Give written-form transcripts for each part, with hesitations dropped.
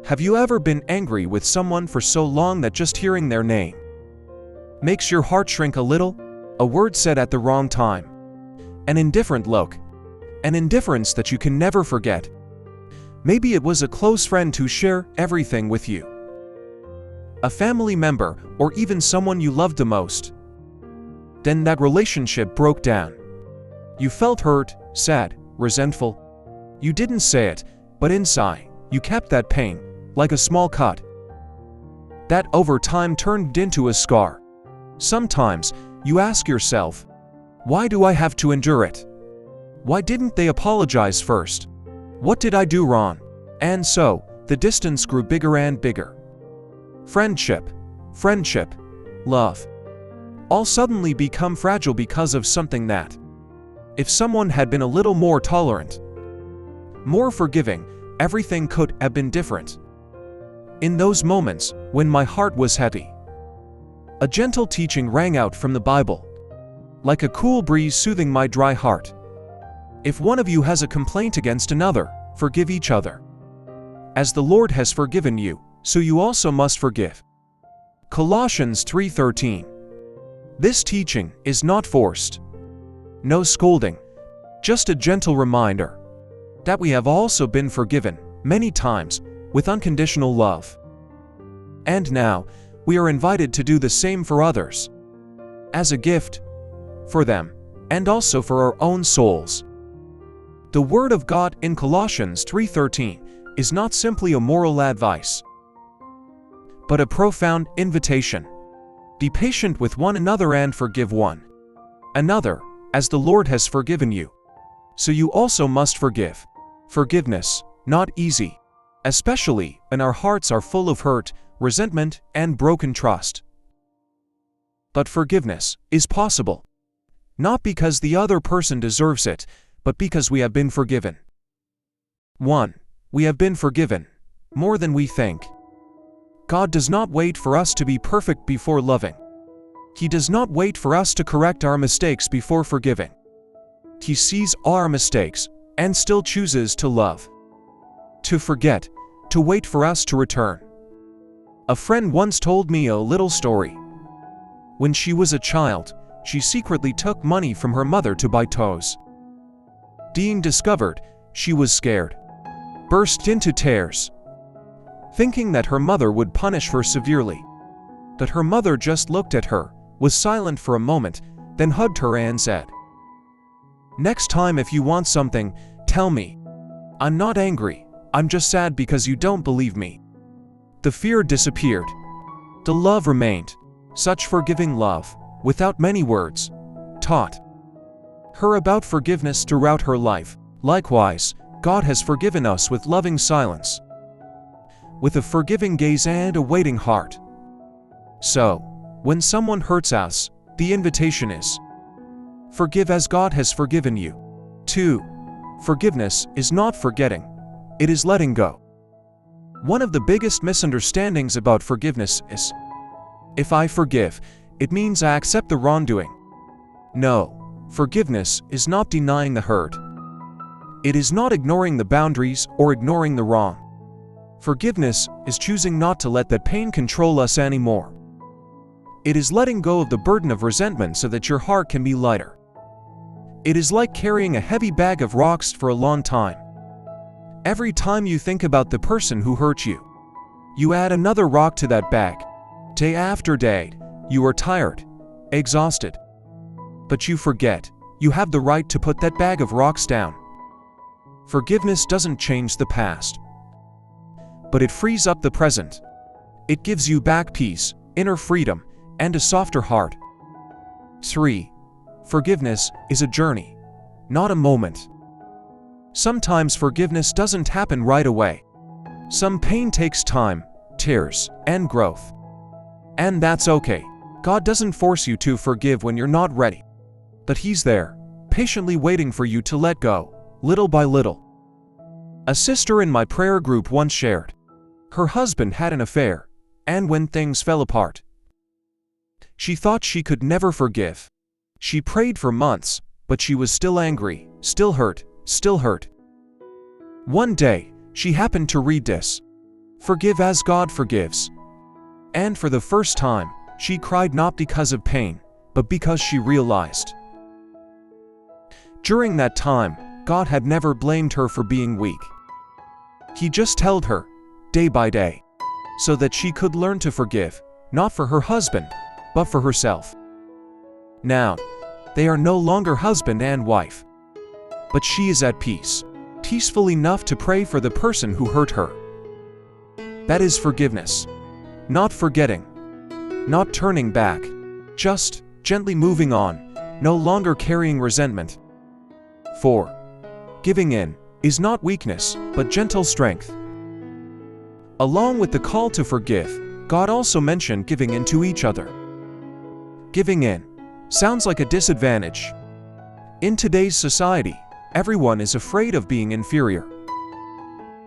Have you ever been angry with someone for so long that just hearing their name makes your heart shrink a little? A word said at the wrong time. An indifferent look. An indifference that you can never forget. Maybe it was a close friend who shared everything with you. A family member, or even someone you loved the most. Then that relationship broke down. You felt hurt, sad, resentful. You didn't say it, but inside, you kept that pain, like a small cut. That over time turned into a scar. Sometimes, you ask yourself, why do I have to endure it? Why didn't they apologize first? What did I do wrong? And so, the distance grew bigger and bigger. Friendship, love, all suddenly become fragile because of something that, if someone had been a little more tolerant, more forgiving, everything could have been different. In those moments, when my heart was heavy, a gentle teaching rang out from the Bible, like a cool breeze soothing my dry heart. If one of you has a complaint against another, forgive each other. As the Lord has forgiven you, so you also must forgive. Colossians 3:13. This teaching is not forced. No scolding, just a gentle reminder that we have also been forgiven, many times, with unconditional love. And now, we are invited to do the same for others, as a gift, for them, and also for our own souls. The Word of God in Colossians 3:13 is not simply a moral advice, but a profound invitation. Be patient with one another and forgive one another, as the Lord has forgiven you. So you also must forgive. Forgiveness, not easy, especially when our hearts are full of hurt, resentment, and broken trust. But forgiveness is possible, not because the other person deserves it, but because we have been forgiven. 1. We have been forgiven, more than we think. God does not wait for us to be perfect before loving. He does not wait for us to correct our mistakes before forgiving. He sees our mistakes and still chooses to love, to forget, to wait for us to return. A friend once told me a little story. When she was a child, she secretly took money from her mother to buy toys. Being discovered, she was scared, burst into tears, thinking that her mother would punish her severely. But her mother just looked at her, was silent for a moment, then hugged her and said, "Next time if you want something, tell me. I'm not angry, I'm just sad because you don't believe me." The fear disappeared. The love remained. Such forgiving love, without many words, taught her about forgiveness throughout her life. Likewise, God has forgiven us with loving silence, with a forgiving gaze and a waiting heart. So, when someone hurts us, the invitation is, forgive as God has forgiven you. 2. Forgiveness is not forgetting. It is letting go. One of the biggest misunderstandings about forgiveness is, if I forgive, it means I accept the wrongdoing. No, forgiveness is not denying the hurt. It is not ignoring the boundaries or ignoring the wrong. Forgiveness is choosing not to let that pain control us anymore. It is letting go of the burden of resentment so that your heart can be lighter. It is like carrying a heavy bag of rocks for a long time. Every time you think about the person who hurt you, you add another rock to that bag. Day after day, you are tired, exhausted. But you forget, you have the right to put that bag of rocks down. Forgiveness doesn't change the past, but it frees up the present. It gives you back peace, inner freedom, and a softer heart. 3. Forgiveness is a journey, not a moment. Sometimes forgiveness doesn't happen right away. Some pain takes time, tears, and growth. And that's okay. God doesn't force you to forgive when you're not ready. But He's there, patiently waiting for you to let go, little by little. A sister in my prayer group once shared, her husband had an affair, and when things fell apart, she thought she could never forgive. She prayed for months, but she was still angry, still hurt. One day, she happened to read this. Forgive as God forgives. And for the first time, she cried not because of pain, but because she realized. During that time, God had never blamed her for being weak. He just held her, day by day, so that she could learn to forgive, not for her husband, but for herself. Now, they are no longer husband and wife. But she is at peace, peaceful enough to pray for the person who hurt her. That is forgiveness. Not forgetting. Not turning back. Just gently moving on, no longer carrying resentment. 4. Giving in is not weakness, but gentle strength. Along with the call to forgive, God also mentioned giving in to each other. Giving in sounds like a disadvantage. In today's society, everyone is afraid of being inferior,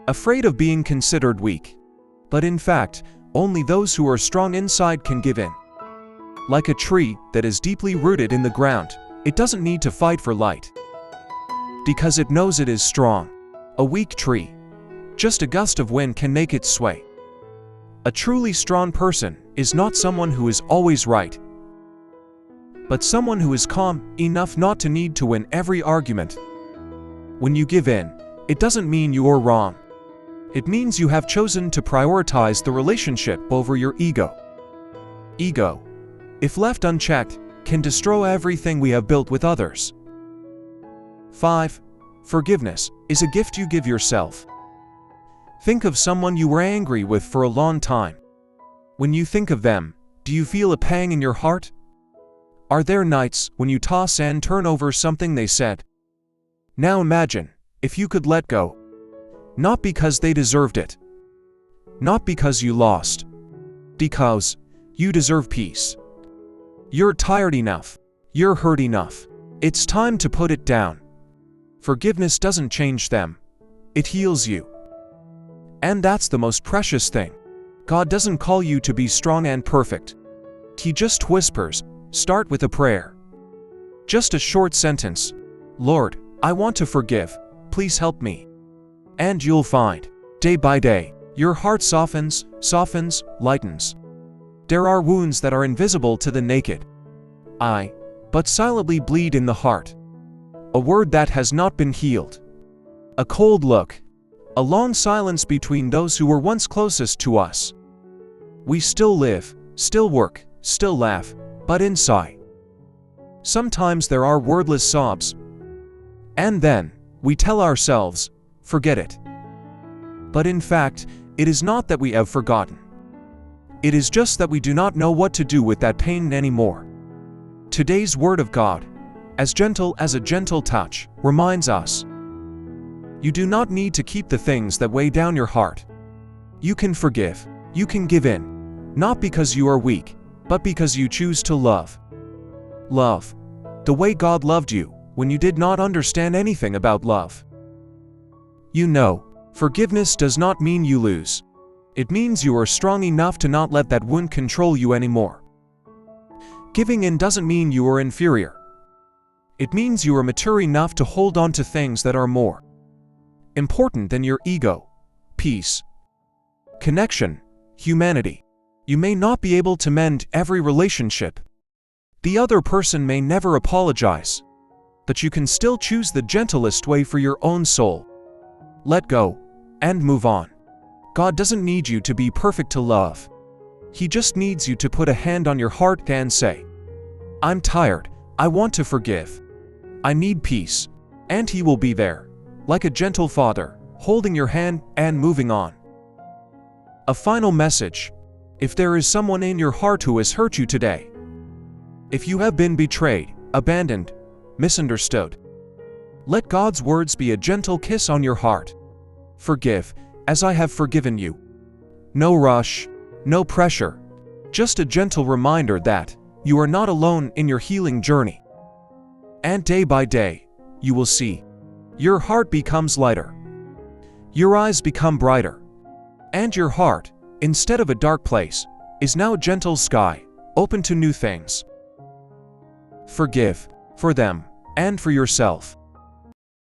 afraid of being considered weak. But in fact, only those who are strong inside can give in. Like a tree that is deeply rooted in the ground, it doesn't need to fight for light, because it knows it is strong. A weak tree, just a gust of wind can make it sway. A truly strong person is not someone who is always right, but someone who is calm enough not to need to win every argument. When you give in, it doesn't mean you are wrong. It means you have chosen to prioritize the relationship over your ego. Ego, if left unchecked, can destroy everything we have built with others. 5. Forgiveness is a gift you give yourself. Think of someone you were angry with for a long time. When you think of them, do you feel a pang in your heart? Are there nights when you toss and turn over something they said? Now imagine if you could let go. Not because they deserved it. Not because you lost. Because you deserve peace. You're tired enough. You're hurt enough. It's time to put it down. Forgiveness doesn't change them. It heals you. And that's the most precious thing. God doesn't call you to be strong and perfect. He just whispers, start with a prayer. Just a short sentence. Lord, I want to forgive. Please help me. And you'll find, day by day, your heart softens, lightens. There are wounds that are invisible to the naked eye, but silently bleed in the heart. A word that has not been healed. A cold look. A long silence between those who were once closest to us. We still live, still work, still laugh, but inside. Sometimes there are wordless sobs. And then, we tell ourselves, forget it. But in fact, it is not that we have forgotten. It is just that we do not know what to do with that pain anymore. Today's Word of God, as gentle as a gentle touch, reminds us. You do not need to keep the things that weigh down your heart. You can forgive. You can give in. Not because you are weak, but because you choose to love. Love. The way God loved you, when you did not understand anything about love. You know, forgiveness does not mean you lose. It means you are strong enough to not let that wound control you anymore. Giving in doesn't mean you are inferior. It means you are mature enough to hold on to things that are more important than your ego, peace, connection, humanity. You may not be able to mend every relationship. The other person may never apologize. But you can still choose the gentlest way for your own soul. Let go and move on. God doesn't need you to be perfect to love. He just needs you to put a hand on your heart and say, I'm tired. I want to forgive. I need peace. And He will be there, like a gentle father, holding your hand and moving on. A final message. If there is someone in your heart who has hurt you today, if you have been betrayed, abandoned, misunderstood, let God's words be a gentle kiss on your heart. Forgive, as I have forgiven you. No rush, no pressure, just a gentle reminder that you are not alone in your healing journey. And day by day, you will see, your heart becomes lighter, your eyes become brighter, and your heart, instead of a dark place, is now a gentle sky, open to new things. Forgive, for them, and for yourself.